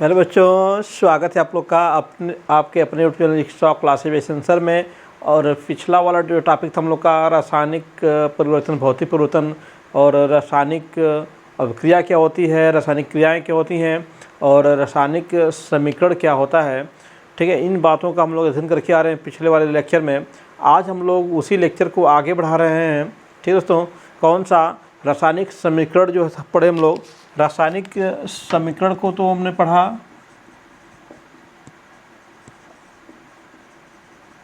Hello बच्चों, स्वागत है आप लोग का आपके अपने YouTube channel extra classes answer में। और पिछला वाला जो टॉपिक था हम लोग का रासायनिक परिवर्तन, भौतिक परिवर्तन और रासायनिक अभिक्रिया क्या होती है, रासायनिक क्रियाएं क्या होती हैं और रासायनिक समीकरण क्या होता है। ठीक है, इन बातों का हम लोग अध्ययन करके आ रहे हैं पिछले वाले लेक्चर में। आज हम लोग उसी लेक्चर को आगे बढ़ा रहे हैं। ठीक है दोस्तों, कौन सा रासायनिक समीकरण जो है पढ़े हम लोग। रासायनिक समीकरण को तो हमने पढ़ा,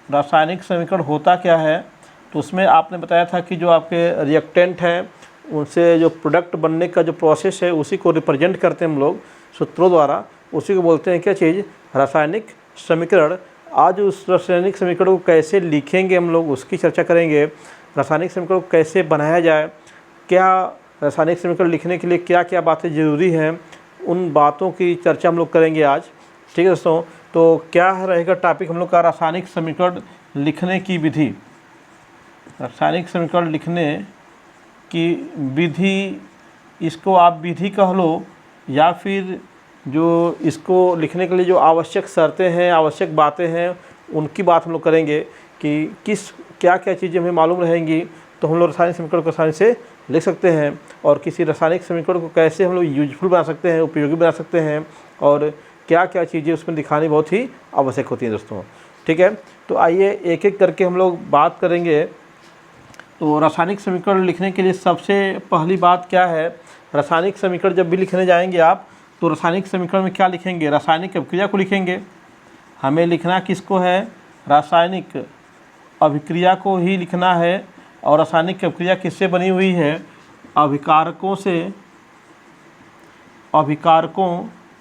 रासायनिक समीकरण होता क्या है, तो उसमें आपने बताया था कि जो आपके रिएक्टेंट हैं उनसे जो प्रोडक्ट बनने का जो प्रोसेस है उसी को रिप्रेजेंट करते हैं हम लोग सूत्रों द्वारा। उसी को बोलते हैं क्या चीज़, रासायनिक समीकरण। आज उस रासायनिक समीकरण को कैसे लिखेंगे हम लोग उसकी चर्चा करेंगे। रासायनिक समीकरण को कैसे बनाया जाए, क्या रासायनिक समीकरण लिखने के लिए क्या क्या बातें ज़रूरी हैं, उन बातों की चर्चा हम लोग करेंगे आज। ठीक है दोस्तों, तो क्या रहेगा टॉपिक हम लोग का, रासायनिक समीकरण लिखने की विधि। रासायनिक समीकरण लिखने की विधि, इसको आप विधि कह लो या फिर जो इसको लिखने के लिए जो आवश्यक शर्तें हैं, आवश्यक बातें हैं, उनकी बात हम लोग करेंगे कि क्या क्या चीज़ें हमें मालूम रहेंगी तो हम लोग रासायनिक समीकरण को आसानी से लिख सकते हैं। और किसी रासायनिक समीकरण को कैसे हम लोग यूजफुल बना सकते हैं, उपयोगी बना सकते हैं, और क्या क्या चीज़ें उसमें दिखानी बहुत ही आवश्यक होती हैं दोस्तों। ठीक है, तो आइए एक एक करके हम लोग बात करेंगे। तो रासायनिक समीकरण लिखने के लिए सबसे पहली बात क्या है, रासायनिक समीकरण जब भी लिखने जाएंगे आप तो रासायनिक समीकरण में क्या लिखेंगे, रासायनिक अभिक्रिया को लिखेंगे। हमें लिखना किसको है, रासायनिक अभिक्रिया को ही लिखना है। और रासायनिक अभिक्रिया किससे बनी हुई है, अभिकारकों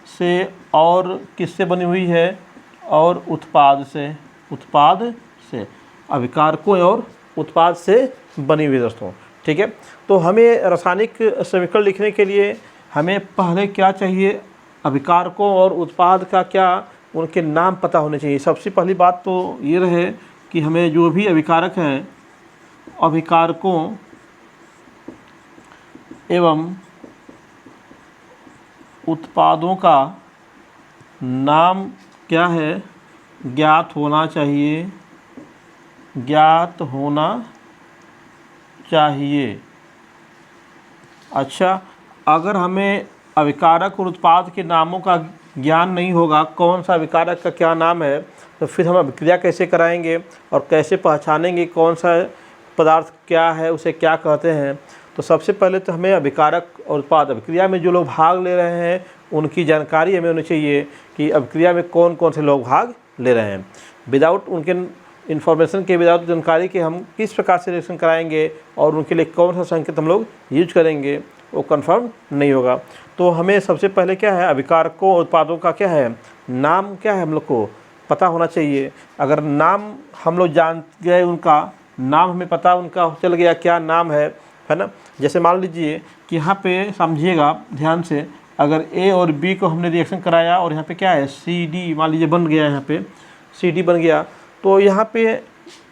से और किससे बनी हुई है, और उत्पाद से अभिकारकों और उत्पाद से बनी हुई दोस्तों। ठीक है, तो हमें रासायनिक समीकरण लिखने के लिए हमें पहले क्या चाहिए, अभिकारकों और उत्पाद का क्या उनके नाम पता होने चाहिए। सबसे पहली बात तो ये रहे कि हमें जो भी अभिकारक हैं, अभिकारकों एवं उत्पादों का नाम क्या है, ज्ञात होना चाहिए। अच्छा, अगर हमें अभिकारक और उत्पाद के नामों का ज्ञान नहीं होगा, कौन सा अभिकारक का क्या नाम है, तो फिर हम अभिक्रिया कैसे कराएंगे और कैसे पहचानेंगे कौन सा पदार्थ क्या है, उसे क्या कहते हैं। तो सबसे पहले तो हमें अभिकारक और उत्पाद, अभिक्रिया में जो लोग भाग ले रहे हैं उनकी जानकारी हमें होनी चाहिए कि अभिक्रिया में कौन कौन से लोग भाग ले रहे हैं। विदाउट उनके इन्फॉर्मेशन के, विदाउट जानकारी के हम किस प्रकार से रिएक्शन कराएंगे और उनके लिए कौन सा संकेत हम लोग यूज करेंगे, वो कंफर्म नहीं होगा। तो हमें सबसे पहले क्या है, अभिकारकों और उत्पादों का क्या है, नाम क्या है, हम लोग को पता होना चाहिए। अगर नाम हम लोग जान गए, उनका नाम हमें पता उनका चल गया क्या नाम है ना। जैसे मान लीजिए कि यहाँ पे समझिएगा ध्यान से, अगर ए और बी को हमने रिएक्शन कराया और यहाँ पे क्या है, सी डी मान लीजिए बन गया, यहाँ पे सी डी बन गया, तो यहाँ पे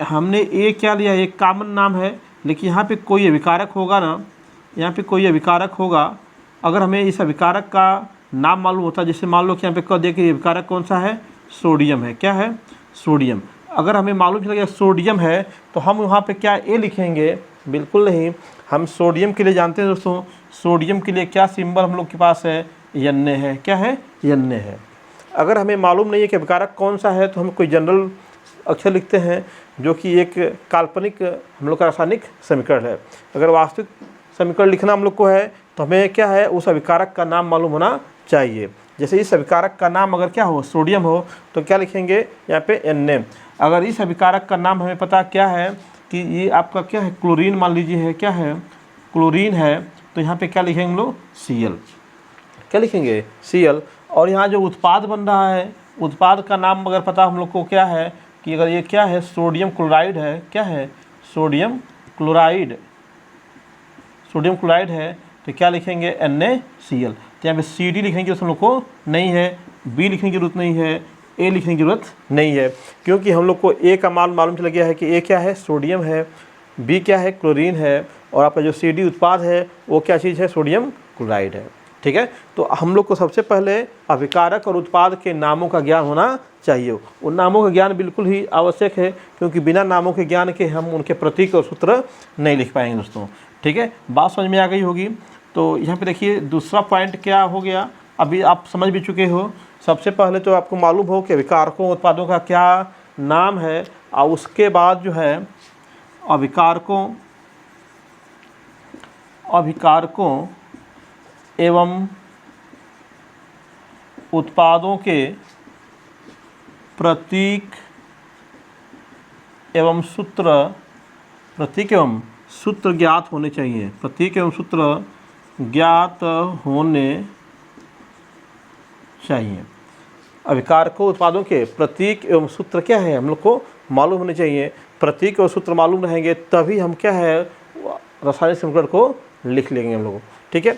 हमने ए क्या लिया, एक कॉमन नाम है, लेकिन यहाँ पे कोई अभिकारक होगा ना, यहाँ पे कोई अभिकारक होगा। अगर हमें इस अभिकारक का नाम मालूम होता, जैसे मान लो कि यहाँ पे कह दिया कि अभिकारक कौन सा है, सोडियम है। क्या है, सोडियम। अगर हमें मालूम चल गया सोडियम है तो हम वहाँ पे क्या ए लिखेंगे, बिल्कुल नहीं। हम सोडियम के लिए जानते हैं दोस्तों, सोडियम के लिए क्या सिंबल हम लोग के पास है, Na है। क्या है, Na है। अगर हमें मालूम नहीं है कि अभिकारक कौन सा है तो हम कोई जनरल अक्षर लिखते हैं जो कि एक काल्पनिक हम लोग का रासायनिक समीकरण है। अगर वास्तविक समीकरण लिखना हम लोग को है तो हमें क्या है, उस अभिकारक का नाम मालूम होना चाहिए। जैसे इस अभिकारक का नाम अगर क्या हो, सोडियम हो, तो क्या लिखेंगे यहाँ पे Na। अगर इस अभिकारक का नाम हमें पता क्या है कि ये आपका क्या है, क्लोरीन मान लीजिए है, क्या है, क्लोरीन है, तो यहाँ पे क्या लिखेंगे हम लोग, Cl। क्या लिखेंगे, Cl। और यहाँ जो उत्पाद बन रहा है, उत्पाद का नाम अगर पता हम लोग को क्या है कि अगर ये क्या है, सोडियम क्लोराइड है। क्या है, सोडियम क्लोराइड है, तो क्या लिखेंगे, NaCl। तो यहाँ पे CD लिखने की जरूरत हम लोग को नहीं है, B लिखने की जरूरत नहीं है, A लिखने की जरूरत नहीं है, क्योंकि हम लोग को A का मान मालूम चल गया है कि A क्या है, सोडियम है, B क्या है, क्लोरीन है, और आपका जो CD उत्पाद है वो क्या चीज़ है, सोडियम क्लोराइड है। ठीक है। तो हम लोग को सबसे पहले अभिकारक और उत्पाद के नामों का ज्ञान होना चाहिए। उन नामों का ज्ञान बिल्कुल ही आवश्यक है, क्योंकि बिना नामों के ज्ञान के हम उनके प्रतीक और सूत्र नहीं लिख पाएंगे दोस्तों। ठीक है, बात समझ में आ गई होगी। तो यहाँ पे देखिए दूसरा पॉइंट क्या हो गया, अभी आप समझ भी चुके हो। सबसे पहले तो आपको मालूम हो कि अभिकारकों उत्पादों का क्या नाम है, और उसके बाद जो है अभिकारकों एवं उत्पादों के प्रतीक एवं सूत्र ज्ञात होने चाहिए। प्रतीक एवं सूत्र ज्ञात होने चाहिए। अभिकारकों उत्पादों के प्रतीक एवं सूत्र क्या है, हम लोग को मालूम होने चाहिए। प्रतीक और सूत्र मालूम रहेंगे तभी हम क्या है रासायनिक समीकरण को लिख लेंगे हम लोग। ठीक है।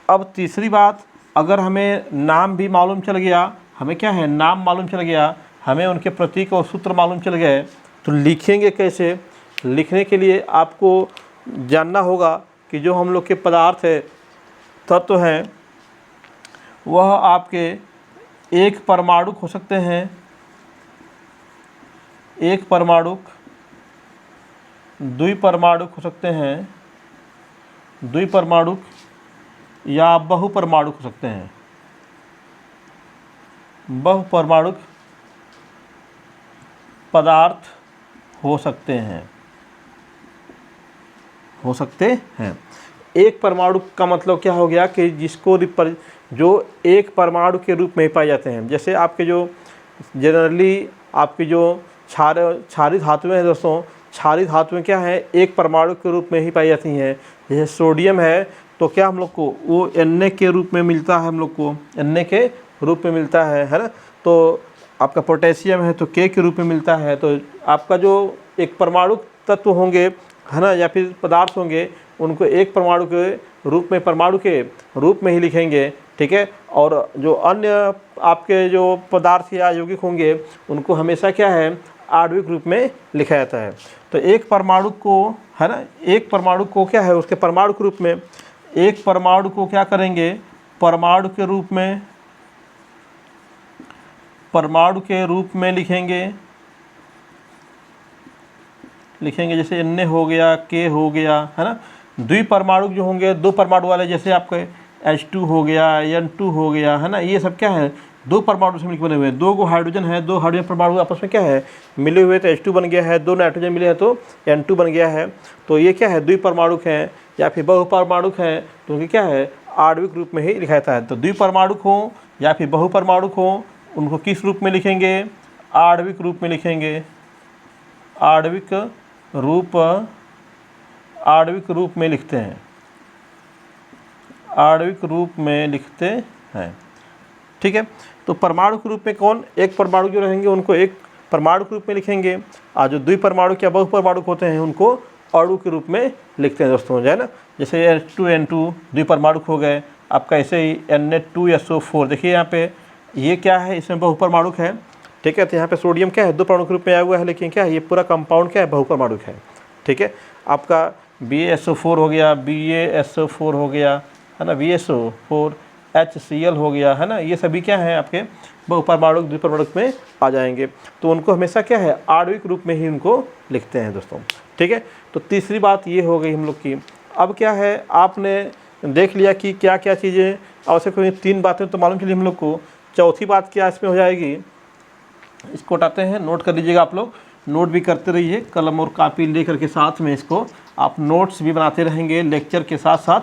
अब तीसरी बात, अगर हमें नाम भी मालूम चल गया, हमें क्या है नाम मालूम चल गया, हमें उनके प्रतीक और सूत्र मालूम चल गए, तो लिखेंगे कैसे। लिखने के लिए आपको जानना होगा कि जो हम लोग के पदार्थ है तत्व हैं वह आपके एक परमाणुक हो सकते हैं, एक परमाणुक, द्विपरमाणुक हो सकते हैं, द्विपरमाणुक या बहुपरमाणुक हो सकते हैं। बहुपरमाणुक पदार्थ हो सकते हैं। एक परमाणु का मतलब क्या हो गया कि जिसको जो एक परमाणु के रूप में पाए जाते हैं। जैसे आपके जो जनरली आपकी जो क्षारीय धातुएं हैं दोस्तों, क्षारीय धातुएं क्या है एक परमाणु के रूप में ही पाई जाती हैं। जैसे सोडियम है तो क्या हम लोग को वो Na के रूप में मिलता है, हम लोग को Na के रूप में मिलता है ना। तो आपका पोटेशियम है तो K के रूप में मिलता है। तो आपका जो एक परमाणु तत्व होंगे है ना, या फिर पदार्थ होंगे, उनको एक परमाणु के रूप में ही लिखेंगे। ठीक है। और जो अन्य आपके जो पदार्थ या यौगिक होंगे उनको हमेशा क्या है आणविक रूप में लिखा जाता है। तो एक परमाणु को है ना, एक परमाणु को क्या है उसके परमाणु के रूप में, एक परमाणु को क्या करेंगे परमाणु के रूप में लिखेंगे। जैसे Na हो गया, K हो गया है ना। द्विपरमाणु जो होंगे दो परमाणु वाले, जैसे आपके H2 हो गया, N2 हो गया है ना, ये सब क्या है दो परमाणु से मिलकर बने हुए हैं। दो को हाइड्रोजन है, दो हाइड्रोजन परमाणु आपस में क्या है मिले हुए, तो H2 बन गया है। दो नाइट्रोजन मिले हैं तो N2 बन गया है। तो ये क्या है द्विपरमाणुक हैं या फिर बहुपरमाणुक हैं, तो उनके क्या है आणविक रूप में ही लिखा जाता है। तो द्विपरमाणुक हो या फिर बहुपरमाणुक हो, उनको किस रूप में लिखेंगे आणविक रूप में लिखेंगे। आणविक रूप में लिखते हैं, आणविक रूप में लिखते हैं। ठीक है। तो परमाणु के रूप में कौन, एक परमाणु जो रहेंगे उनको एक परमाणु के रूप में लिखेंगे, और जो द्विपरमाणु या बहुपरमाणु होते हैं उनको अणु के रूप में लिखते हैं दोस्तों, है ना। जैसे H2N2 द्विपरमाणु हो गए आपका, ऐसे ही Na2SO4 देखिए यहाँ पे ये क्या है, इसमें बहुपरमाणु है। ठीक है। तो यहाँ पे सोडियम क्या है दो परमाणु के रूप में आया हुआ है, लेकिन क्या है ये पूरा कंपाउंड क्या है बहुपरमाणु है। ठीक है। आपका BaSO4 हो गया, BaSO4 हो गया है ना, BaSO4 HCl हो गया है ना, ये सभी क्या है आपके बहुपरमाणु द्विपरमाणु में आ जाएंगे। तो उनको हमेशा क्या है आणविक रूप में ही उनको लिखते हैं दोस्तों। ठीक है। तो तीसरी बात ये हो गई हम लोग की। अब क्या है आपने देख लिया कि क्या क्या चीज़ें आवश्यक होंगी, तीन बातें तो मालूम चली हम लोग को। चौथी बात क्या इसमें हो जाएगी, इसको हटाते हैं, नोट कर लीजिएगा आप लोग, नोट भी करते रहिए, कलम और कापी लेकर के साथ में इसको आप नोट्स भी बनाते रहेंगे, लेक्चर के साथ साथ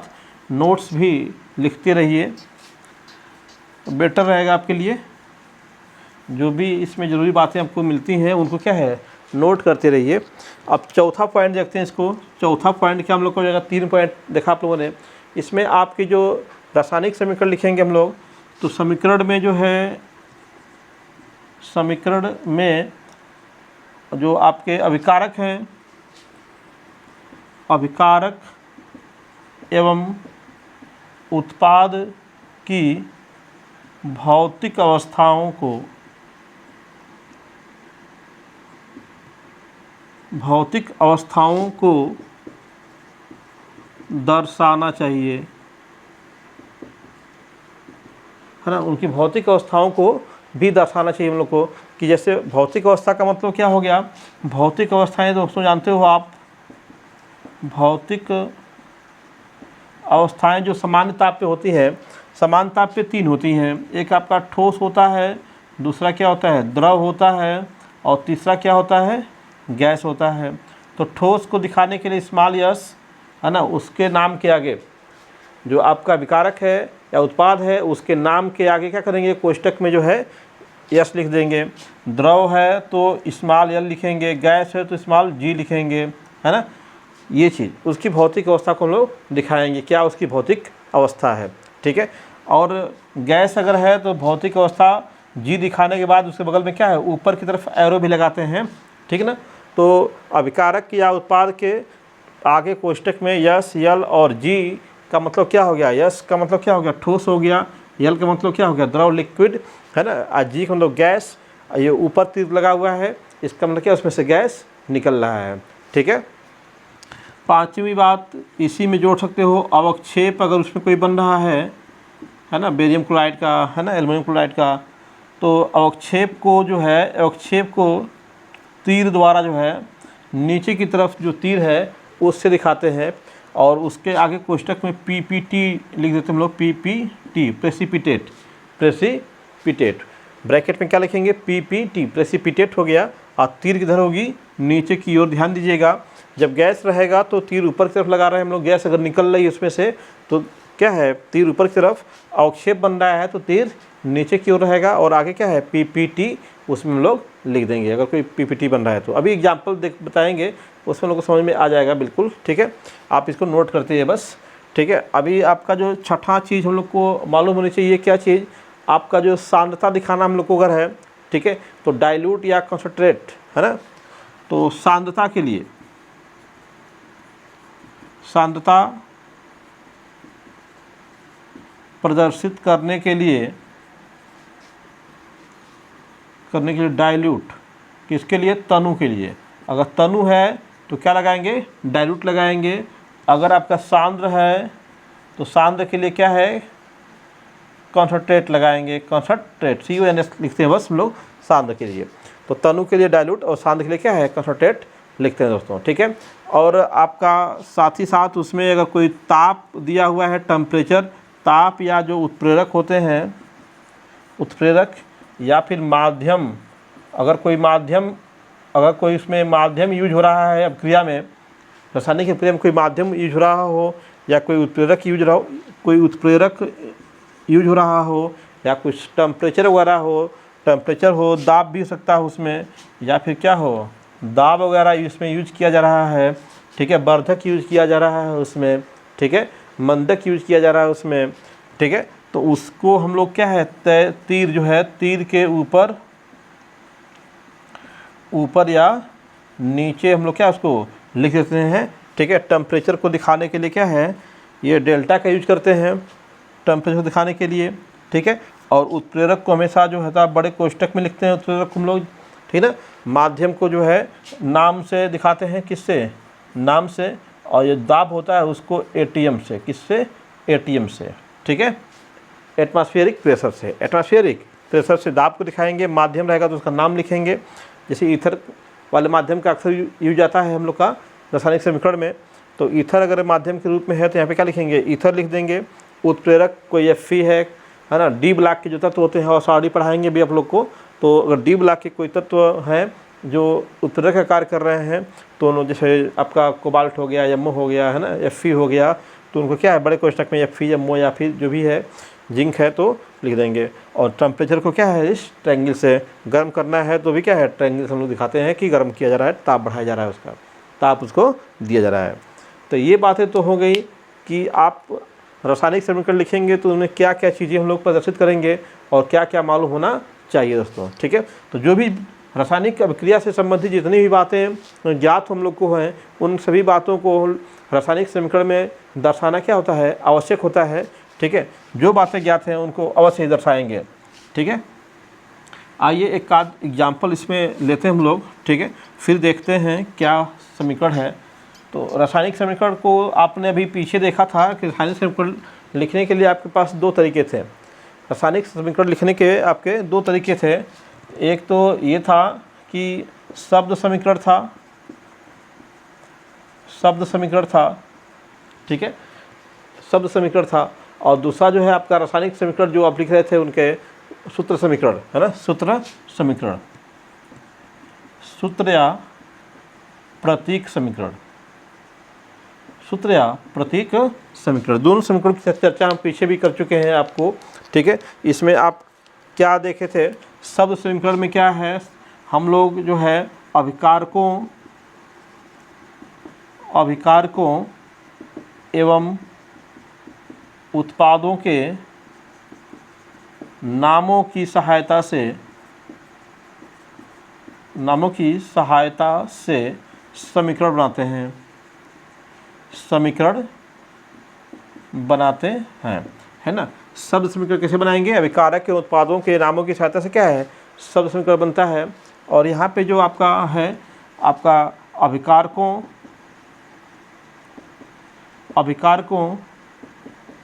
नोट्स भी लिखते रहिए, बेटर रहेगा आपके लिए। जो भी इसमें ज़रूरी बातें आपको मिलती हैं उनको क्या है नोट करते रहिए। अब चौथा पॉइंट देखते हैं इसको। चौथा पॉइंट क्या हम लोग को हो जाएगा, 3 पॉइंट देखा आप लोगों ने। इसमें आपकी जो रासायनिक समीकरण लिखेंगे हम लोग, तो समीकरण में जो है, समीकरण में जो आपके अभिकारक हैं, अभिकारक एवं उत्पाद की भौतिक अवस्थाओं को दर्शाना चाहिए। है ना, उनकी भौतिक अवस्थाओं को भी दर्शाना चाहिए हम लोग को। कि जैसे भौतिक अवस्था का मतलब क्या हो गया, भौतिक अवस्थाएं दोस्तों जानते हो आप, भौतिक अवस्थाएं जो सामान्य ताप पे होती है, समान ताप पे 3 होती हैं। एक आपका ठोस होता है, दूसरा क्या होता है द्रव होता है, और तीसरा क्या होता है गैस होता है। तो ठोस को दिखाने के लिए स्मॉल यस, है ना, उसके नाम के आगे जो आपका विकारक है या उत्पाद है उसके नाम के आगे क्या करेंगे, कोष्टक में जो है यस लिख देंगे। द्रव है तो स्मॉल एल लिखेंगे, गैस है तो स्मॉल जी लिखेंगे, है ना। ये चीज़ उसकी भौतिक अवस्था को हम लोग दिखाएंगे, क्या उसकी भौतिक अवस्था है, ठीक है। और गैस अगर है तो भौतिक अवस्था जी दिखाने के बाद उसके बगल में क्या है, ऊपर की तरफ एरो भी लगाते हैं, ठीक है ना। तो अभिकारक या उत्पाद के आगे कोष्टक में यस यल और जी का मतलब क्या हो गया, यस का मतलब क्या हो गया ठोस हो गया, यल का मतलब क्या हो गया द्रव लिक्विड, है ना, और जी का मतलब गैस। ये ऊपर तीर लगा हुआ है, इसका मतलब क्या उसमें से गैस निकल रहा है, ठीक है। पांचवी बात इसी में जोड़ सकते हो, अवक्षेप अगर उसमें कोई बन रहा है ना, बेरियम क्लोराइड का, है ना, एल्युमिनियम क्लोराइड का, तो अवक्षेप को जो है, अवक्षेप को तीर द्वारा जो है नीचे की तरफ जो तीर है उससे दिखाते हैं, और उसके आगे कोष्टक में पीपीटी लिख देते हैं हम लोग, पीपीटी प्रेसिपिटेट, प्रेसिपिटेट ब्रैकेट में क्या लिखेंगे पीपीटी प्रेसिपिटेट हो गया, और तीर किधर होगी नीचे की ओर। ध्यान दीजिएगा, जब गैस रहेगा तो तीर ऊपर की तरफ लगा रहे हैं हम लोग, गैस अगर निकल रही है उसमें से तो क्या है तीर ऊपर की तरफ, अवक्षेप बन रहा है तो तीर नीचे की ओर रहेगा, और आगे क्या है पीपीटी उसमें हम लोग लिख देंगे अगर कोई पीपीटी बन रहा है तो। अभी एग्जाम्पल बताएंगे उसमें लोगों को समझ में आ जाएगा बिल्कुल, ठीक है। आप इसको नोट करते हैं बस, ठीक है। अभी आपका जो छठा चीज़ हम लोग को मालूम होनी चाहिए, क्या चीज़, आपका जो सांद्रता दिखाना हम लोग को अगर है, ठीक है, तो डाइल्यूट या कंसंट्रेट, है ना। तो सांद्रता के लिए, सांद्रता प्रदर्शित करने के लिए डाइल्यूट, किसके लिए, तनु के लिए। अगर तनु है तो क्या लगाएंगे, डाइल्यूट लगाएंगे। अगर आपका सांद्र है तो सांद्र के लिए क्या है, कंसंट्रेट लगाएंगे, कंसंट्रेट CONS लिखते हैं बस हम लोग सांद्र के लिए। तो तनु के लिए डाइल्यूट और सांद्र के लिए क्या है कंसंट्रेट लिखते हैं दोस्तों, ठीक है। और आपका साथ ही साथ उसमें अगर कोई ताप दिया हुआ है, टेम्परेचर, ताप या जो उत्प्रेरक होते हैं, उत्प्रेरक या फिर माध्यम, अगर कोई उसमें माध्यम यूज हो रहा है अभिक्रिया में, रासायनिक अभिक्रिया में कोई माध्यम यूज हो रहा हो, या कोई उत्प्रेरक यूज हो रहा हो, या कुछ टेम्परेचर वगैरह हो, टेम्परेचर हो, दाब भी हो सकता है उसमें, या फिर क्या हो दाब वगैरह इसमें यूज किया जा रहा है, ठीक है, वर्धक यूज किया जा रहा है उसमें, ठीक है, मंदक यूज किया जा रहा है उसमें, ठीक है। तो उसको हम लोग क्या है तीर जो है, तीर के ऊपर या नीचे हम लोग क्या उसको लिख देते हैं, ठीक है। टेम्परेचर को दिखाने के लिए क्या है, ये डेल्टा का यूज करते हैं टेम्परेचर दिखाने के लिए, ठीक है। और उत्प्रेरक को हमेशा जो है बड़े कोष्टक में लिखते हैं उत्प्रेरक हम लोग, ठीक है। माध्यम को जो है नाम से दिखाते हैं, किससे, नाम से, और ये दाब होता है उसको ATM से, किससे, ATM से, ठीक है, एटमॉस्फेरिक प्रेशर से, एटमॉस्फेरिक प्रेशर से दाब को दिखाएंगे। माध्यम रहेगा तो उसका नाम लिखेंगे, जैसे ईथर वाले माध्यम का अक्सर यूज आता है हम लोग का रासायनिक समीकरण में, तो ईथर अगर माध्यम के रूप में है तो यहाँ पे क्या लिखेंगे, ईथर लिख देंगे। उत्प्रेरक कोई Fe है ना, डी ब्लॉक के जो तत्व होते हैं और ऑलरेडी पढ़ाएंगे भी आप लोग को, तो अगर डी ब्लॉक के कोई तत्व हैं जो उत्प्रेरक का कार्य कर रहे हैं, तो जैसे आपका कोबाल्ट हो गया, एमओ हो गया, है ना, Fe हो गया, तो उनको क्या है बड़े कोष्टक में Fe, एमओ या फिर जो भी है जिंक है तो लिख देंगे। और टेम्परेचर को क्या है इस ट्रायंगल से गर्म करना है तो भी क्या है ट्रायंगल से हम लोग दिखाते हैं कि गर्म किया जा रहा है, ताप बढ़ाया जा रहा है, उसका ताप उसको दिया जा रहा है। तो ये बातें तो हो गई कि आप रासायनिक समीकरण लिखेंगे तो उनमें क्या क्या चीज़ें हम लोग प्रदर्शित करेंगे और क्या क्या मालूम होना चाहिए दोस्तों, ठीक है। तो जो भी रासायनिक अभिक्रिया से संबंधित जितनी भी बातें ज्ञात हम लोग को हैं, उन सभी बातों को रासायनिक समीकरण में दर्शाना क्या होता है, आवश्यक होता है, ठीक है। जो बातें ज्ञात हैं उनको अवश्य ही दर्शाएंगे, ठीक है। आइए एक आध एग्जाम्पल इसमें लेते हैं हम लोग, ठीक है, फिर देखते हैं क्या समीकरण है। तो रासायनिक समीकरण को आपने अभी पीछे देखा था कि रासायनिक समीकरण लिखने के लिए आपके पास दो तरीके थे। रासायनिक समीकरण लिखने के आपके दो तरीके थे। एक तो ये था कि शब्द समीकरण था, शब्द समीकरण था, ठीक है, शब्द समीकरण था। और दूसरा जो है आपका रासायनिक समीकरण जो आप लिख रहे थे उनके सूत्र समीकरण, है ना, सूत्र समीकरण, सूत्र या प्रतीक समीकरण, सूत्र या प्रतीक समीकरण। दोनों समीकरण की चर्चा हम पीछे भी कर चुके हैं आपको, ठीक है। इसमें आप क्या देखे थे, शब्द समीकरण में क्या है, हम लोग जो है अभिकारकों एवं उत्पादों के नामों की सहायता से समीकरण बनाते हैं, है ना। शब्द समीकरण कैसे बनाएंगे, अभिकारक के उत्पादों के नामों की सहायता से क्या है, शब्द समीकरण बनता है। और यहाँ पे जो आपका है, आपका अभिकारकों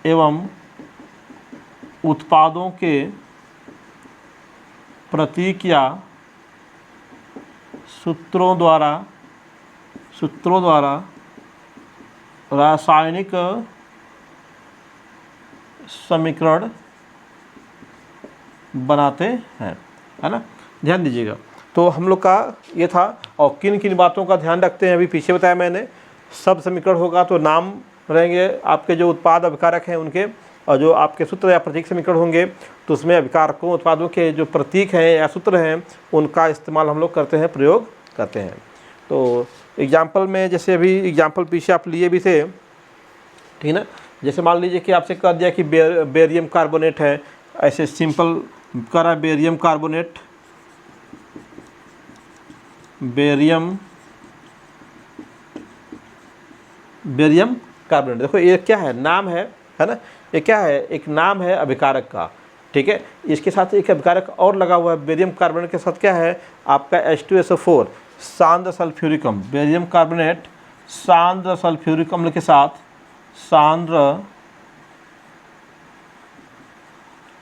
एवं उत्पादों के प्रतीक या सूत्रों द्वारा रासायनिक समीकरण बनाते हैं, है ना। ध्यान दीजिएगा। तो हम लोग का ये था, और किन किन बातों का ध्यान रखते हैं अभी पीछे बताया मैंने। शब्द समीकरण होगा तो नाम रहेंगे आपके जो उत्पाद अभिकारक हैं उनके, और जो आपके सूत्र या प्रतीक समीकरण होंगे तो उसमें अभिकारकों उत्पादों के जो प्रतीक हैं या सूत्र हैं उनका इस्तेमाल हम लोग करते हैं, प्रयोग करते हैं। तो एग्जाम्पल में, जैसे अभी एग्जाम्पल पीछे आप लिए भी थे, ठीक है ना। जैसे मान लीजिए कि आपसे कह दिया कि बेरियम कार्बोनेट है, ऐसे सिंपल करा बेरियम कार्बोनेट, बेरियम कार्बोनेट। देखो ये क्या है, नाम है ना, ये क्या है, एक नाम है अभिकारक का, ठीक है। इसके साथ एक अभिकारक और लगा हुआ है, बेरियम कार्बोनेट के साथ क्या है आपका H2SO4 सांद्र सल्फ्यूरिक अम्ल। बेरियम कार्बोनेट सांद्र सल्फ्यूरिक अम्ल के साथ, सांद्र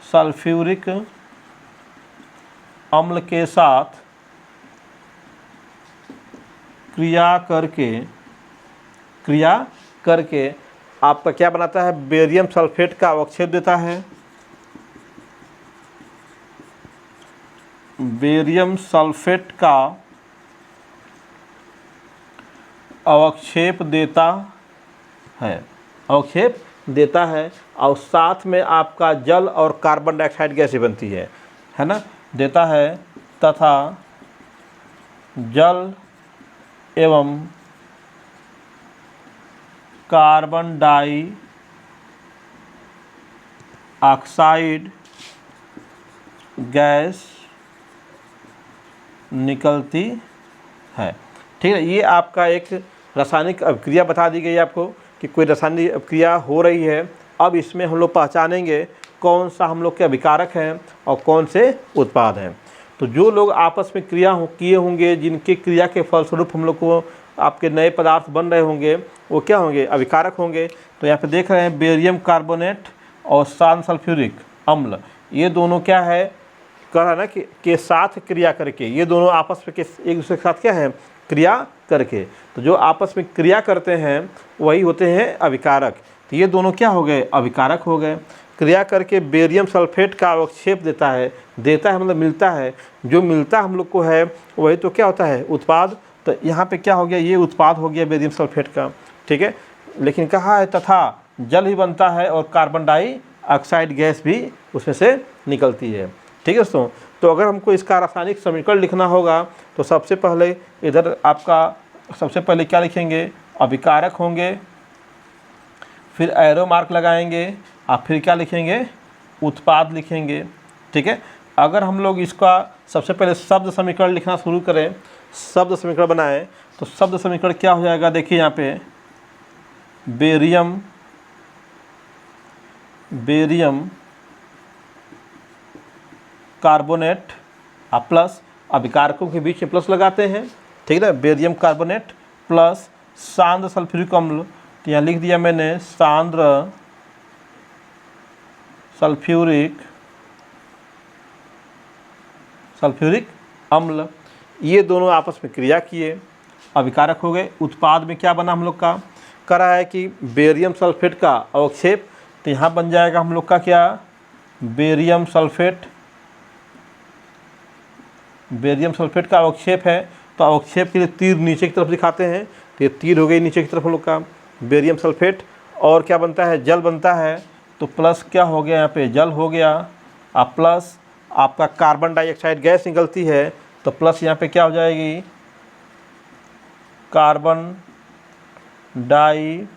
सल्फ्यूरिक अम्ल के साथ क्रिया करके आपका क्या बनाता है, बेरियम सल्फेट का अवक्षेप देता है, बेरियम सल्फेट का अवक्षेप देता है, और साथ में आपका जल और कार्बन डाइऑक्साइड गैस बनती है ना, देता है, तथा जल एवं कार्बन डाइऑक्साइड गैस निकलती है, ठीक है। ये आपका एक रासायनिक अभिक्रिया बता दी गई आपको कि कोई रासायनिक अभिक्रिया हो रही है। अब इसमें हम लोग पहचानेंगे कौन सा हम लोग के अभिकारक हैं और कौन से उत्पाद हैं। तो जो लोग आपस में क्रिया किए होंगे, जिनके क्रिया के फलस्वरूप हम लोग को आपके नए पदार्थ बन रहे होंगे, वो क्या होंगे, अभिकारक होंगे। तो यहाँ पे देख रहे हैं बेरियम कार्बोनेट और सांद्र सल्फ्यूरिक अम्ल, ये दोनों क्या है, कह रहा है ना कि के साथ क्रिया करके, ये दोनों आपस में एक दूसरे के साथ क्या है, क्रिया करके। तो जो आपस में क्रिया करते हैं वही होते हैं अभिकारक। तो ये दोनों क्या हो गए, अभिकारक हो गए। क्रिया करके बेरियम सल्फेट का अवक्षेप देता है मतलब मिलता है, जो मिलता हम लोग को है वही तो क्या होता है, उत्पाद। तो यहाँ पे क्या हो गया, ये उत्पाद हो गया बेरियम सल्फेट का, ठीक है। लेकिन कहा है तथा जल ही बनता है और कार्बन डाइऑक्साइड गैस भी उसमें से निकलती है, ठीक है दोस्तों। तो अगर हमको इसका रासायनिक समीकरण लिखना होगा तो सबसे पहले इधर आपका सबसे पहले क्या लिखेंगे, अभिकारक होंगे, फिर एरो मार्क लगाएंगे, और फिर क्या लिखेंगे, उत्पाद लिखेंगे, ठीक है। अगर हम लोग इसका सबसे पहले शब्द समीकरण लिखना शुरू करें, शब्द समीकरण बनाएं, तो शब्द समीकरण क्या हो जाएगा, देखिए यहाँ पे बेरियम कार्बोनेट प्लस, अभिकारकों के बीच में प्लस लगाते हैं, ठीक है ना, बेरियम कार्बोनेट प्लस सांद्र सल्फ्यूरिक अम्ल। तो यहाँ लिख दिया मैंने सांद्र सल्फ्यूरिक सल्फ्यूरिक अम्ल, ये दोनों आपस में क्रिया किए, अभिकारक हो गए। उत्पाद में क्या बना हम लोग का, करा है कि बेरियम सल्फेट का अवक्षेप, तो यहाँ बन जाएगा हम लोग का क्या, बेरियम सल्फेट। बेरियम सल्फेट का अवक्षेप है, तो अवक्षेप के लिए तीर नीचे की तरफ दिखाते हैं, तो ये तीर हो गई नीचे की तरफ हम लोग का बेरियम सल्फेट। और क्या बनता है, जल बनता है, तो प्लस क्या हो गया यहाँ पे, जल हो गया, अब प्लस आपका कार्बन डाइऑक्साइड गैस निकलती है, तो प्लस यहाँ पे क्या हो जाएगी, कार्बन डाइऑक्साइड।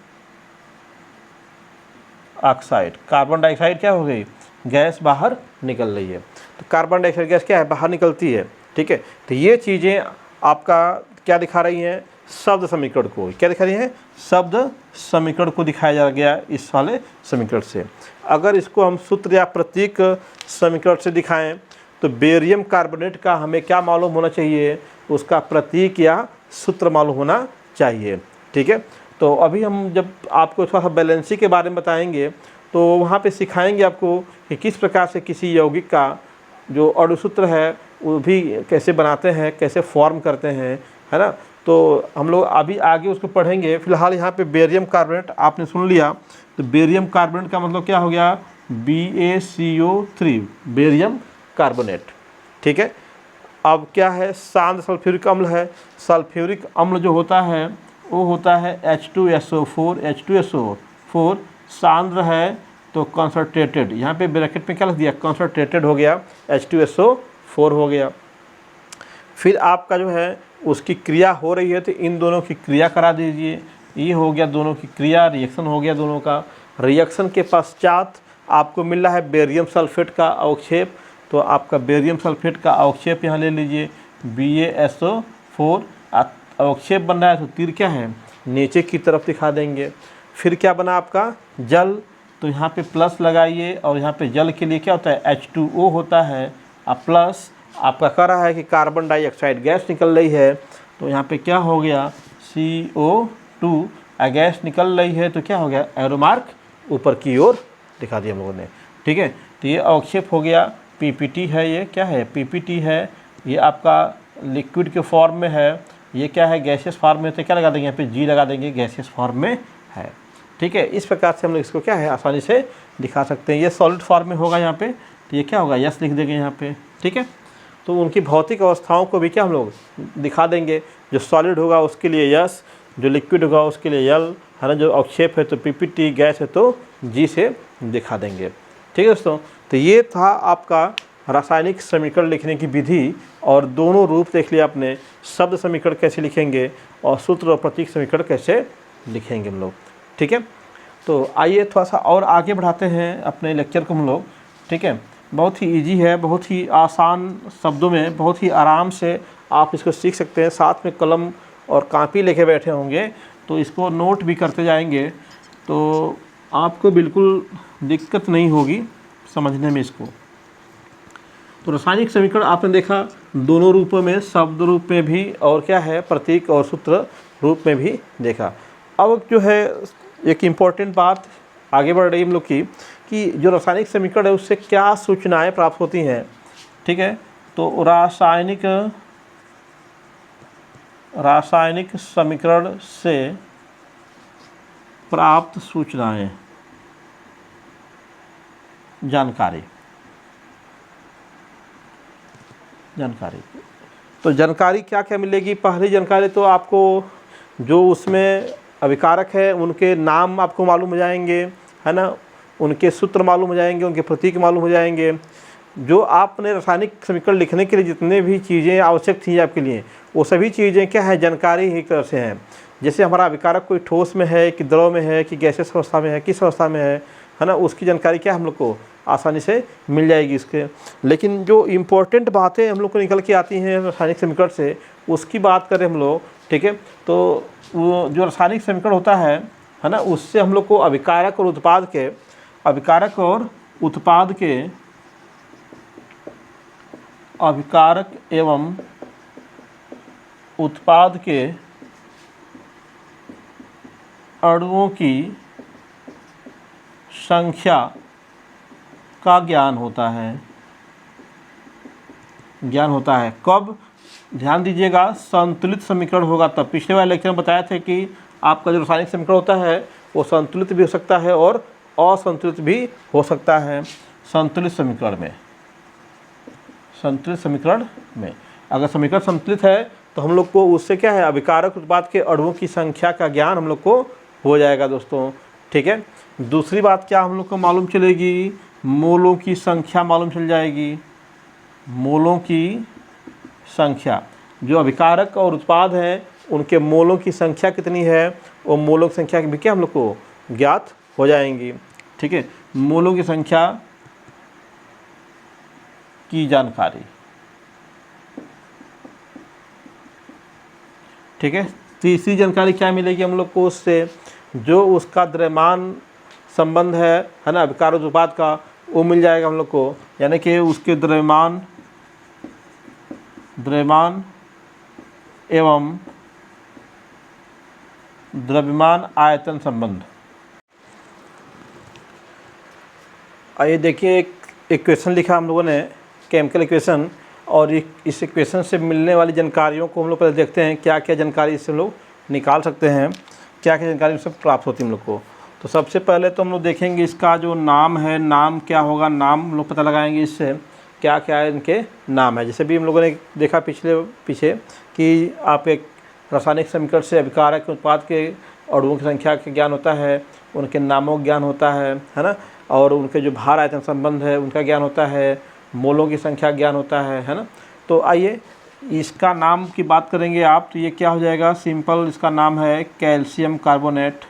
कार्बन डाइऑक्साइड क्या हो गई, गैस बाहर निकल रही है, तो कार्बन डाइऑक्साइड गैस क्या है, बाहर निकलती है। ठीक है, तो ये चीज़ें आपका क्या दिखा रही हैं, शब्द समीकरण को, क्या दिखा रही हैं, शब्द समीकरण को दिखाया जा गया इस वाले समीकरण से। अगर इसको हम सूत्र या प्रतीक समीकरण से दिखाएं, तो बेरियम कार्बोनेट का हमें क्या मालूम होना चाहिए, उसका प्रतीक या सूत्र मालूम होना चाहिए। ठीक है, तो अभी हम जब आपको थोड़ा सा बैलेंसी के बारे में बताएंगे, तो वहाँ पे सिखाएंगे आपको कि किस प्रकार से किसी यौगिक का जो अणुसूत्र है वो भी कैसे बनाते हैं, कैसे फॉर्म करते हैं, है ना। तो हम लोग अभी आगे उसको पढ़ेंगे। फिलहाल यहाँ पे बेरियम कार्बोनेट आपने सुन लिया, तो बेरियम कार्बोनेट का मतलब क्या हो गया, BaCO3 बेरियम कार्बोनेट। ठीक है, अब क्या है, सांद्र सल्फ्यूरिक अम्ल है। सल्फ्यूरिक अम्ल जो होता है वो होता है H2SO4 सांद्र है तो कॉन्सनट्रेटेड, यहाँ पे ब्रैकेट में क्या लिख दिया, कॉन्सनट्रेटेड हो गया, H2SO4 हो गया। फिर आपका जो है उसकी क्रिया हो रही है, तो इन दोनों की क्रिया करा दीजिए, ये हो गया दोनों की क्रिया, रिएक्शन हो गया दोनों का। रिएक्शन के पश्चात आपको मिल रहा है बेरियम सल्फेट का अवक्षेप, तो आपका बेरियम सल्फेट का अवक्षेप यहाँ ले लीजिए, BaSO4 अवक्षेप बन रहा है, तो तीर क्या है, नीचे की तरफ दिखा देंगे। फिर क्या बना आपका, जल, तो यहाँ पे प्लस लगाइए, और यहाँ पे जल के लिए क्या होता है, H2O होता है, अब प्लस आपका कह रहा है कि कार्बन डाइऑक्साइड गैस निकल रही है, तो यहाँ पे क्या हो गया, CO2 गैस निकल रही है, तो क्या हो गया, एरो मार्क ऊपर की ओर दिखा दिया हम लोगों ने। ठीक है, तो ये अवक्षेप हो गया, PPT है, ये क्या है, PPT है, ये आपका लिक्विड के फॉर्म में है, ये क्या है, गैसियस फॉर्म में, तो क्या लगा देंगे यहाँ पे, G लगा देंगे, गैसियस फॉर्म में है। ठीक है, इस प्रकार से हम लोग इसको क्या है, आसानी से दिखा सकते हैं। ये सॉलिड फॉर्म में होगा यहाँ पे, तो ये क्या होगा, यस लिख देंगे यहाँ पे। ठीक है, तो उनकी भौतिक अवस्थाओं को भी क्या हम लोग दिखा देंगे, जो सॉलिड होगा उसके लिए यस, जो लिक्विड होगा उसके लिए यल, है ना, जो अवक्षेप है तो PPT, गैस है तो G से दिखा देंगे। ठीक है दोस्तों, तो ये था आपका रासायनिक समीकरण लिखने की विधि, और दोनों रूप देख लिया आपने, शब्द समीकरण कैसे लिखेंगे और सूत्र और प्रतीक समीकरण कैसे लिखेंगे हम लोग। ठीक है, तो आइए थोड़ा सा और आगे बढ़ाते हैं अपने लेक्चर को हम लोग। ठीक है, बहुत ही इजी है, बहुत ही आसान शब्दों में, बहुत ही आराम से आप इसको सीख सकते हैं। साथ में कलम और कापी लेके बैठे होंगे तो इसको नोट भी करते जाएंगे, तो आपको बिल्कुल दिक्कत नहीं होगी समझने में इसको। तो रासायनिक समीकरण आपने देखा दोनों रूपों में, शब्द रूप में भी और क्या है, प्रतीक और सूत्र रूप में भी देखा। अब जो है एक इम्पॉर्टेंट बात आगे बढ़ रही हम लोग की, कि जो रासायनिक समीकरण है उससे क्या सूचनाएं प्राप्त होती हैं। ठीक है, तो रासायनिक समीकरण से प्राप्त सूचनाएं, जानकारी। तो जानकारी क्या क्या मिलेगी, पहली जानकारी तो आपको जो उसमें अभिकारक है उनके नाम आपको मालूम हो जाएंगे, है ना, उनके सूत्र मालूम हो जाएंगे, उनके प्रतीक मालूम हो जाएंगे। जो आपने रासायनिक समीकरण लिखने के लिए जितने भी चीज़ें आवश्यक थी आपके लिए, वो सभी चीज़ें क्या है, जानकारी ही एक तरह से हैं। जैसे हमारा अभिकारक कोई ठोस में है कि द्रव में है कि गैसियस अवस्था में है, किस अवस्था में है ना, उसकी जानकारी क्या हम लोग को आसानी से मिल जाएगी इसके। लेकिन जो इम्पोर्टेंट बातें हम लोग को निकल के आती हैं रासायनिक समीकरण से, उसकी बात करें हम लोग। ठीक है, तो वो जो रासायनिक समीकरण होता है ना, उससे हम लोग को अभिकारक और उत्पाद के अणुओं की संख्या का ज्ञान होता है। ज्ञान होता है। कब? ध्यान दीजिएगा, संतुलित समीकरण होगा तब। पिछले वाले लेक्चर में बताया थे कि आपका जो रासायनिक समीकरण होता है वो संतुलित भी हो सकता है और असंतुलित भी हो सकता है। संतुलित समीकरण में अगर समीकरण संतुलित है तो हम लोग को उससे क्या है, अभिकारक उत्पाद के अणुओं की संख्या का ज्ञान हम लोग को हो जाएगा दोस्तों। ठीक है। दूसरी बात क्या हम लोग को मालूम चलेगी, मोलों की संख्या मालूम चल जाएगी। मोलों की संख्या, जो अभिकारक और उत्पाद हैं उनके मोलों की संख्या कितनी है, वो मोलों की संख्या भी क्या हम लोग को ज्ञात हो जाएंगी। ठीक है, मोलों की संख्या की जानकारी। ठीक है। तीसरी जानकारी क्या मिलेगी हम लोग को उससे, जो उसका द्रव्यमान संबंध है ना, अभिकारक उत्पाद का, वो मिल जाएगा हम लोग को। यानी कि उसके द्रव्यमान एवं द्रव्यमान आयतन संबंध। आइए देखिए, एक इक्वेशन लिखा हम लोगों ने, केमिकल इक्वेशन, और इस इक्वेशन से मिलने वाली जानकारियों को हम लोग पहले देखते हैं क्या क्या जानकारी इससे हम लोग निकाल सकते हैं, क्या क्या जानकारी इससे प्राप्त होती है हम लोग को। तो सबसे पहले तो हम लोग देखेंगे इसका जो नाम है, नाम क्या होगा, नाम हम लोग पता लगाएंगे इससे क्या क्या इनके नाम है। जैसे भी हम लोगों ने देखा पीछे कि आप एक रासायनिक समीकरण से अभिकारक उत्पाद के अणुओं की संख्या का ज्ञान होता है, उनके नामों का ज्ञान होता है ना, और उनके जो भार आयतन संबंध है उनका ज्ञान होता है, मोलों की संख्या ज्ञान होता है ना। तो आइए इसका नाम की बात करेंगे आप, तो ये क्या हो जाएगा, सिंपल इसका नाम है कैल्शियम कार्बोनेट।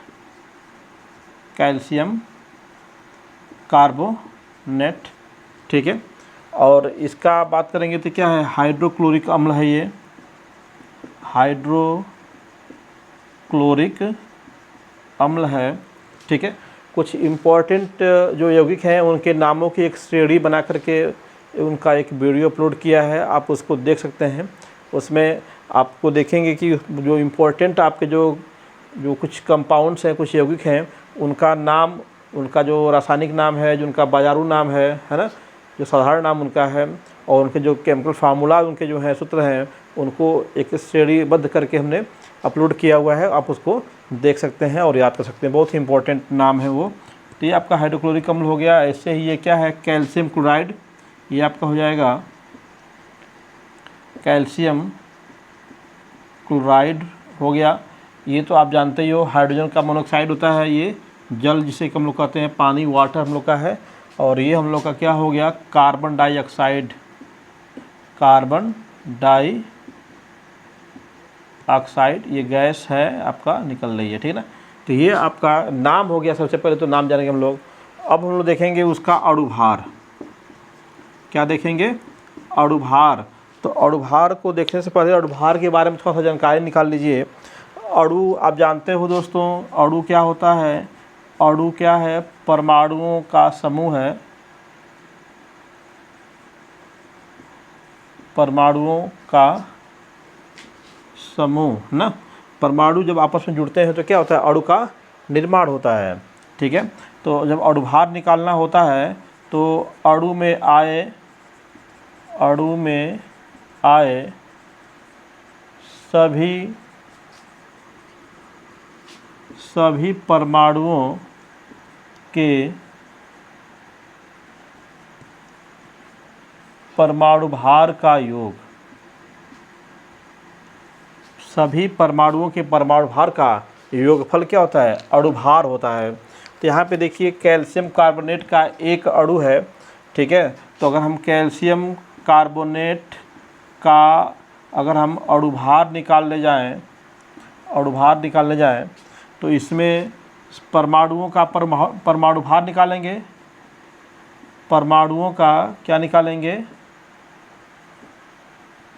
ठीक है। और इसका बात करेंगे तो क्या है, हाइड्रोक्लोरिक अम्ल है, ये हाइड्रोक्लोरिक अम्ल है। ठीक है। कुछ इम्पोर्टेंट जो यौगिक हैं उनके नामों की एक श्रेणी बना करके उनका एक वीडियो अपलोड किया है, आप उसको देख सकते हैं। उसमें आपको देखेंगे कि जो इम्पोर्टेंट आपके जो कुछ कंपाउंड्स हैं, कुछ यौगिक हैं, उनका नाम, उनका जो रासायनिक नाम है, जो उनका बाजारू नाम है ना, जो साधारण नाम उनका है, और उनके जो केमिकल फार्मूला उनके जो हैं, सूत्र हैं, उनको एक श्रेणीबद्ध करके हमने अपलोड किया हुआ है, आप उसको देख सकते हैं और याद कर सकते हैं। बहुत ही इंपॉर्टेंट नाम है वो। तो ये आपका हाइड्रोक्लोरिक अम्ल हो गया। ऐसे ही ये क्या है, कैल्शियम क्लोराइड, ये आपका हो जाएगा कैल्शियम क्लोराइड हो गया। ये तो आप जानते ही हो, हाइड्रोजन का मोनोऑक्साइड होता है, ये जल जिसे हम लोग कहते हैं, पानी, वाटर हम लोग का है। और ये हम लोग का क्या हो गया, कार्बन डाइऑक्साइड, ये गैस है आपका, निकल रही है। ठीक है ना। तो ये आपका नाम हो गया। सबसे पहले तो नाम जानेंगे हम लोग। अब हम लोग देखेंगे उसका अणुभार। क्या देखेंगे, अणुभार। तो अणुभार को देखने से पहले अणुभार के बारे में थोड़ा सा जानकारी निकाल लीजिए। अणु आप जानते हो दोस्तों, अणु क्या होता है, अणु क्या है, परमाणुओं का समूह है, परमाणुओं का समूह ना। परमाणु जब आपस में जुड़ते हैं तो क्या होता है, अणु का निर्माण होता है। ठीक है। तो जब अणुभार निकालना होता है तो अणु में आए सभी परमाणुओं के परमाणु भार का योग, सभी परमाणुओं के परमाणु भार का योगफल क्या होता है, अणुभार होता है। तो यहाँ पे देखिए कैल्शियम कार्बोनेट का एक अणु है। ठीक है। तो अगर हम कैल्शियम कार्बोनेट का अगर हम अणुभार निकालने जाएं तो इसमें परमाणुओं का परमाणु भार निकालेंगे, परमाणुओं का क्या निकालेंगे,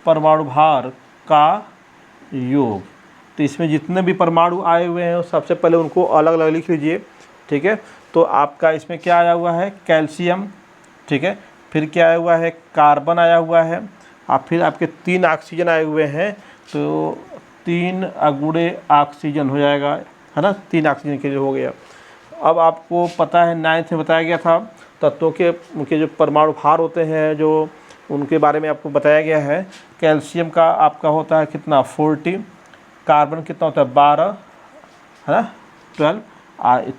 परमाणु भार का योग। तो इसमें जितने भी परमाणु आए हुए हैं सबसे पहले उनको अलग अलग लिख लीजिए। ठीक है। तो आपका इसमें क्या आया हुआ है, कैल्शियम। ठीक है। फिर क्या आया हुआ है, कार्बन आया हुआ है, और फिर आपके 3 ऑक्सीजन आए हुए हैं, तो 3 अगुणे ऑक्सीजन हो जाएगा, है ना, 3 ऑक्सीजन के लिए हो गया। अब आपको पता है 9th में बताया गया था तत्वों के उनके जो परमाणु भार होते हैं, जो उनके बारे में आपको बताया गया है। कैल्शियम का आपका होता है कितना 40, कार्बन कितना होता है 12, है ना 12,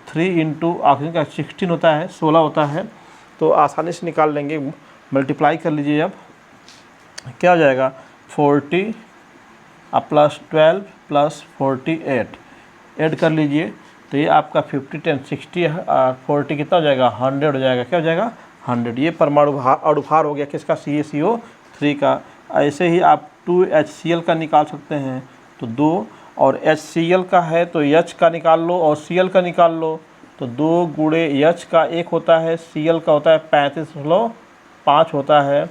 3 इंटू ऑक्सीजन का 16 होता है, 16 होता है। तो आसानी से निकाल लेंगे, मल्टीप्लाई कर लीजिए। अब क्या हो जाएगा 40 प्लस 12 प्लस 48 ऐड कर लीजिए, तो ये आपका 50 10 60 और 40 कितना हो जाएगा 100 हो जाएगा। क्या हो जाएगा 100। ये परमाणु अणुभार हो गया किसका CaCO3 का। ऐसे ही आप 2HCl का निकाल सकते हैं, तो 2 और HCl का है तो H का निकाल लो और Cl का निकाल लो, तो 2 गुणे H का 1 होता है, Cl का होता है 35.5 होता है।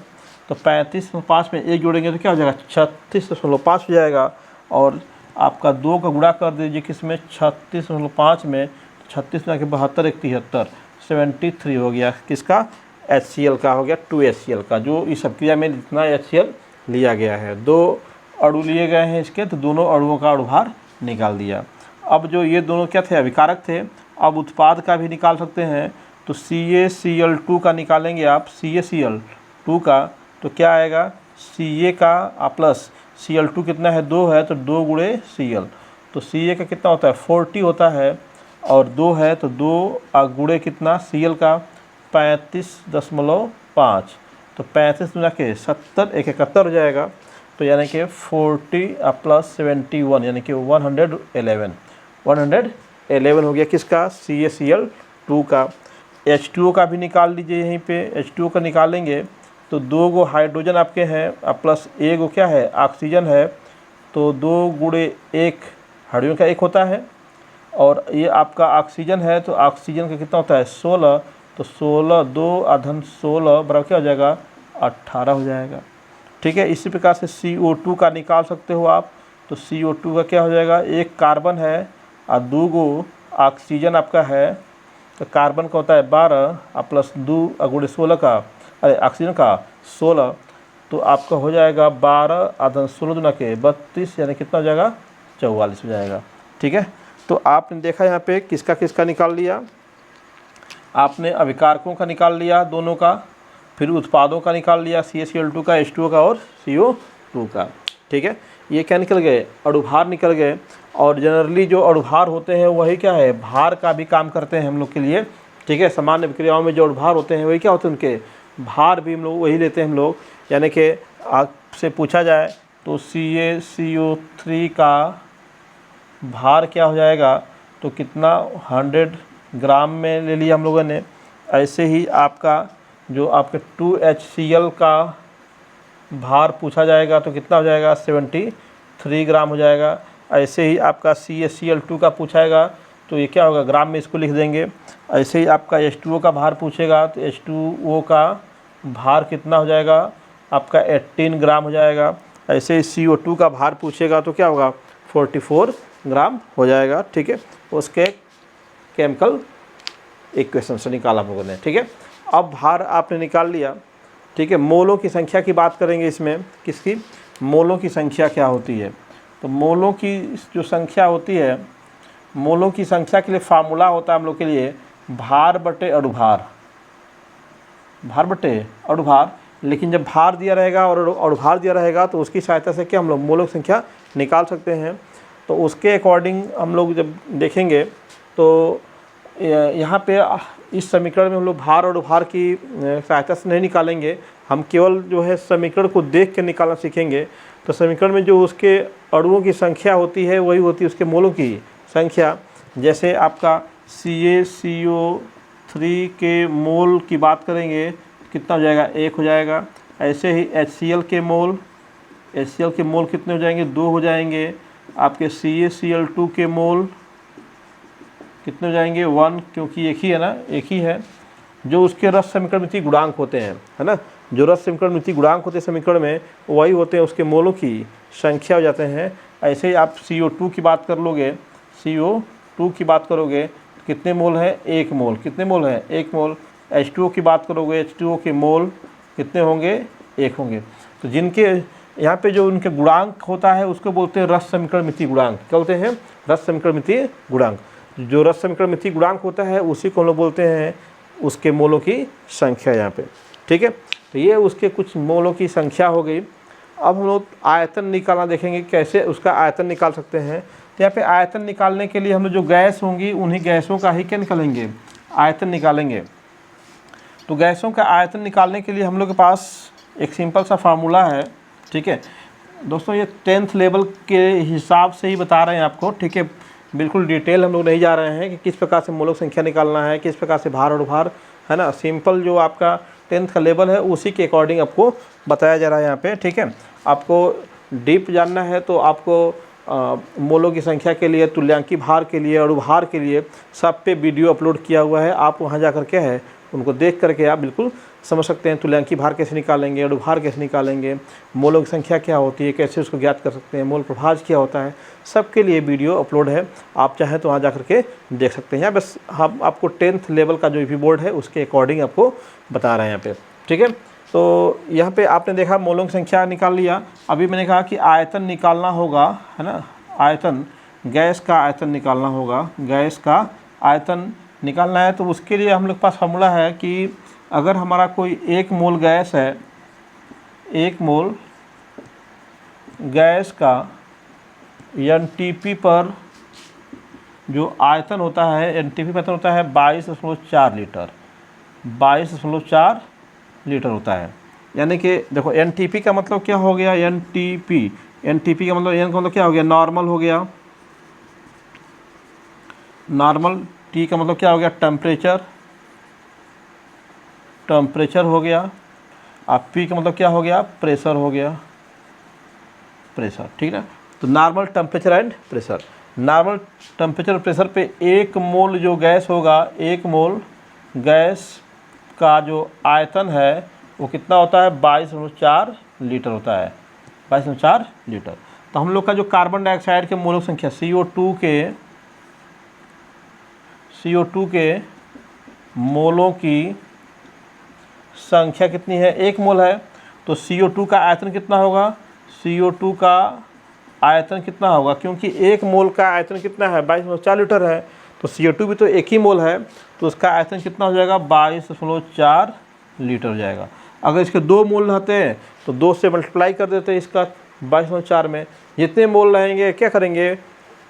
तो 35.5 में 1 जोड़ेंगे तो क्या हो जाएगा 36.5 हो जाएगा। और आपका 2 का गुणा कर दीजिए किसमें 36.5 में, 36 में 72 1 73, 73 हो गया किसका HCl का हो गया 2HCl का। जो इस अभिक्रिया में जितना HCl लिया गया है, 2 अणु लिए गए हैं इसके, तो दोनों अणुओं का अणुभार निकाल दिया। अब जो ये दोनों क्या थे अभिकारक थे, अब उत्पाद का भी निकाल सकते हैं। तो CaCl2 का निकालेंगे आप, CaCl2 का तो क्या आएगा Ca का प्लस Cl2 कितना है 2 है, तो 2 गुणे Cl, तो Ca का कितना होता है 40 होता है और 2 है तो 2 गुणे कितना Cl का 35.5, तो 35 गुना के 70 71 हो जाएगा। तो यानी कि 40 प्लस 71 यानी कि 111 हो गया किसका CaCl2 का। H2O का भी निकाल लीजिए, यहीं पे H2O का निकालेंगे तो 2 गो हाइड्रोजन आपके हैं प्लस 1 गो क्या है ऑक्सीजन है, तो 2 गुणे 1 हाइड्रोजन का 1 होता है और ये आपका ऑक्सीजन है, तो ऑक्सीजन का कितना होता है 16, तो 16 2 आधन 16 बराबर क्या हो जाएगा 18 हो जाएगा। ठीक है, इसी प्रकार से CO2 का निकाल सकते हो आप, तो CO2 का क्या हो जाएगा 1 कार्बन है और 2 गो ऑक्सीजन आपका है, तो कार्बन का होता है 12 प्लस 2 गुणे 16 का, अरे ऑक्सीजन का 16, तो आपका हो जाएगा 12 आधन 16 दुना के 32 यानी कितना हो जाएगा 44 हो जाएगा। ठीक है, तो आपने देखा यहाँ पे किसका किसका निकाल लिया, आपने अभिकारकों का निकाल लिया दोनों का, फिर उत्पादों का निकाल लिया CaCl2 का, H2O का और CO2 का। ठीक है, ये क्या निकल गए अणुभार निकल गए। और जनरली जो अणुभार होते हैं वही क्या है भार का भी काम करते हैं हम लोग के लिए। ठीक है, सामान्य विक्रियाओं में जो अणुभार होते हैं वही क्या होते हैं उनके भार भी हम लोग वही लेते हैं हम लोग। यानी कि आपसे पूछा जाए तो CaCO3 का भार क्या हो जाएगा, तो कितना 100 ग्राम में ले लिया हम लोगों ने। ऐसे ही आपका जो आपके 2HCl का भार पूछा जाएगा तो कितना हो जाएगा 73 ग्राम हो जाएगा। ऐसे ही आपका CaCl2 का पूछाएगा तो ये क्या होगा ग्राम में इसको लिख देंगे। ऐसे ही आपका H2O का भार पूछेगा तो H2O का भार कितना हो जाएगा आपका 18 ग्राम हो जाएगा। ऐसे ही CO2 का भार पूछेगा तो क्या होगा 44 ग्राम हो जाएगा। ठीक है, उसके केमिकल इक्वेशन से निकाला हम लोगों ने। ठीक है, अब भार आपने निकाल लिया। ठीक है, मोलों की संख्या की बात करेंगे इसमें, किसकी मोलों की संख्या क्या होती है। तो मोलों की जो संख्या होती है, मोलों की संख्या के लिए फार्मूला होता है हम लोग के लिए भार बटे अणुभार, भार बटे अणुभार। लेकिन जब भार दिया रहेगा और अणुभार दिया रहेगा तो उसकी सहायता से क्या हम लोग मोलों की संख्या निकाल सकते हैं। तो उसके अकॉर्डिंग हम लोग जब देखेंगे तो यहाँ पे इस समीकरण में हम लोग भार और अणुभार की सहायता से नहीं निकालेंगे, हम केवल जो है समीकरण को देख के निकालना सीखेंगे। तो समीकरण में जो उसके अणुओं की संख्या होती है वही होती है उसके मोलों की संख्या। जैसे आपका CaCO3 के मोल की बात करेंगे कितना हो जाएगा 1 हो जाएगा। ऐसे ही HCl के मोल, HCl के मोल कितने हो जाएंगे 2 हो जाएंगे। आपके CaCl2 के मोल कितने हो जाएंगे 1, क्योंकि एक ही है ना, एक ही है। जो उसके रस समीकरण मिति गुणांक होते हैं, है ना, जो रस समीकरण मिति गुणांक होते हैं समीकरण में वही होते हैं उसके मोलों की संख्या हो जाते हैं। ऐसे ही आप CO2 की बात कर लोगे, CO2 की बात करोगे कितने मोल है 1 मोल, कितने मोल है 1 मोल। H2O की बात करोगे H2O के मोल कितने होंगे 1 होंगे। तो जिनके यहाँ पे जो उनके गुणांक होता है उसको बोलते हैं रस समीकरण मिति गुणांक। क्या बोलते हैं रस समीकरण मिति गुणांक। जो रस समीकरण मिति गुणांक होता है उसी को हम लोग बोलते हैं उसके मोलों की संख्या यहाँ पे। ठीक। ठीक है। तो ये उसके कुछ मोलों की संख्या हो गई। अब हम लोग आयतन निकालना देखेंगे, कैसे उसका आयतन निकाल सकते हैं। तो यहाँ पे आयतन निकालने के लिए हम लोग जो गैस होंगी उन्हीं गैसों का ही क्या निकालेंगे, आयतन निकालेंगे। तो गैसों का आयतन निकालने के लिए हम लोग के पास एक सिंपल सा फार्मूला है, ठीक है दोस्तों। ये 10th लेवल के हिसाब से ही बता रहे हैं आपको, ठीक है। बिल्कुल डिटेल हम लोग नहीं जा रहे हैं कि किस प्रकार से मोलक संख्या निकालना है, किस प्रकार से भार और भार, है ना। सिंपल जो आपका 10th का लेवल है उसी के अकॉर्डिंग आपको बताया जा रहा है यहाँ पे, ठीक है। आपको डीप जानना है तो आपको मोलों की संख्या के लिए, तुल्यांकी भार के लिए, अणुभार के लिए सब पे वीडियो अपलोड किया हुआ है। आप वहाँ जा कर के है उनको देख करके आप बिल्कुल समझ सकते हैं तुल्यांकी भार कैसे निकालेंगे, अणुभार कैसे निकालेंगे, मोलों की संख्या क्या होती है, कैसे उसको ज्ञात कर सकते हैं, मोल प्रभाज क्या होता है, सबके लिए वीडियो अपलोड है। आप चाहें तो वहाँ जा कर के देख सकते हैं। बस हम आपको 10th लेवल का जो भी बोर्ड है उसके अकॉर्डिंग आपको बता रहे हैं यहाँ पे, ठीक है। तो यहाँ पे आपने देखा मोलों की संख्या निकाल लिया। अभी मैंने कहा कि आयतन निकालना होगा, है ना। आयतन, गैस का आयतन निकालना होगा, गैस का आयतन निकालना है। तो उसके लिए हम लोग के पास फार्मूला है कि अगर हमारा कोई 1 मोल गैस है, 1 मोल गैस का एनटीपी पर जो आयतन होता है, एनटीपी पर आयतन होता है 22.4 लीटर, 22.4 लीटर होता है। यानी कि देखो एनटीपी का मतलब क्या हो गया, एनटीपी, एनटीपी का मतलब एन का मतलब क्या हो गया, नॉर्मल हो गया, नॉर्मल। टी का मतलब क्या हो गया, टेम्परेचर, टेम्परेचर हो गया। अब पी का मतलब क्या हो गया, प्रेशर हो गया, प्रेशर, ठीक है। तो normal temperature and pressure, normal temperature pressure पे 1 मोल जो गैस होगा, 1 मोल गैस का जो आयतन है वो कितना होता है, 22.4 लीटर होता है, 22.4 लीटर। तो हम लोग का जो कार्बन डाइऑक्साइड के मोलों की संख्या CO2 के मोलों की संख्या कितनी है, 1 मोल है। तो CO2 का आयतन कितना होगा, CO2 का आयतन कितना होगा, क्योंकि 1 मोल का आयतन कितना है, 22.4 लीटर है। तो CO2 भी तो 1 ही मोल है, तो उसका आयतन कितना हो जाएगा, 22.4 लीटर हो जाएगा। अगर इसके 2 मोल रहते हैं तो 2 से मल्टीप्लाई कर देते हैं इसका 22.4 में। जितने मोल रहेंगे क्या करेंगे,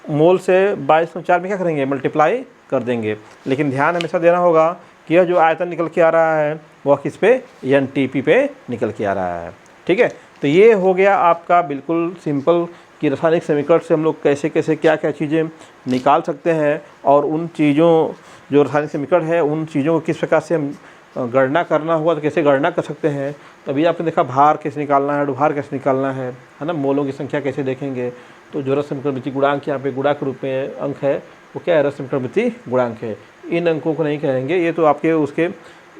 मोल से 22.4 में क्या करेंगे, मल्टीप्लाई कर देंगे। लेकिन ध्यान हमेशा देना होगा कि यह जो आयतन निकल के आ रहा है वह किस पे, एनटीपी पे निकल के आ रहा है, ठीक है। तो ये हो गया आपका बिल्कुल सिंपल कि रासायनिक समीकरण से हम लोग कैसे कैसे क्या क्या चीज़ें निकाल सकते हैं, और उन चीज़ों जो रासायनिक समीकरण है उन चीज़ों को किस प्रकार से हम गणना करना हुआ तो कैसे गणना कर सकते हैं। तभी आपने देखा भार कैसे निकालना है, अणुभार कैसे निकालना है ना, मोलों की संख्या कैसे देखेंगे। तो जो रस समीकरण गुणांक यहाँ पे गुणा के रूप में अंक है वो क्या है, रस समीकरण गुणांक है। इन अंकों को नहीं कहेंगे, ये तो आपके उसके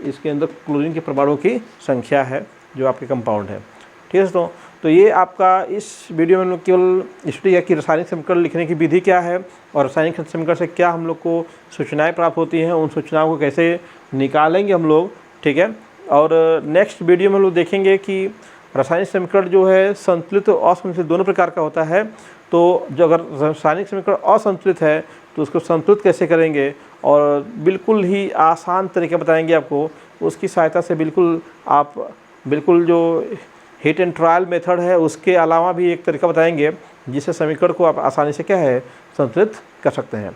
इसके अंदर क्लोरीन के परमाणुओं की संख्या है जो आपके कंपाउंड है, ठीक है दोस्तों। तो ये आपका इस वीडियो में हम लोग केवल स्टडी है कि रासायनिक समीकरण लिखने की विधि क्या है और रासायनिक समीकरण से क्या हम लोग को सूचनाएं प्राप्त होती हैं, उन सूचनाओं को कैसे निकालेंगे हम लोग, ठीक है। और नेक्स्ट वीडियो में हम लोग देखेंगे कि रासायनिक समीकरण जो है संतुलित और असंतुलित दोनों प्रकार का होता है। तो जो अगर रासायनिक समीकरण असंतुलित है तो उसको संतुलित कैसे करेंगे, और बिल्कुल ही आसान तरीके बताएंगे आपको। उसकी सहायता से बिल्कुल आप बिल्कुल जो हिट एंड ट्रायल मेथड है उसके अलावा भी एक तरीका बताएंगे जिससे समीकरण को आप आसानी से क्या है, संतुलित कर सकते हैं,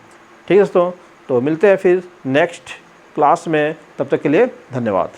ठीक है दोस्तों। तो मिलते हैं फिर नेक्स्ट क्लास में, तब तक के लिए धन्यवाद।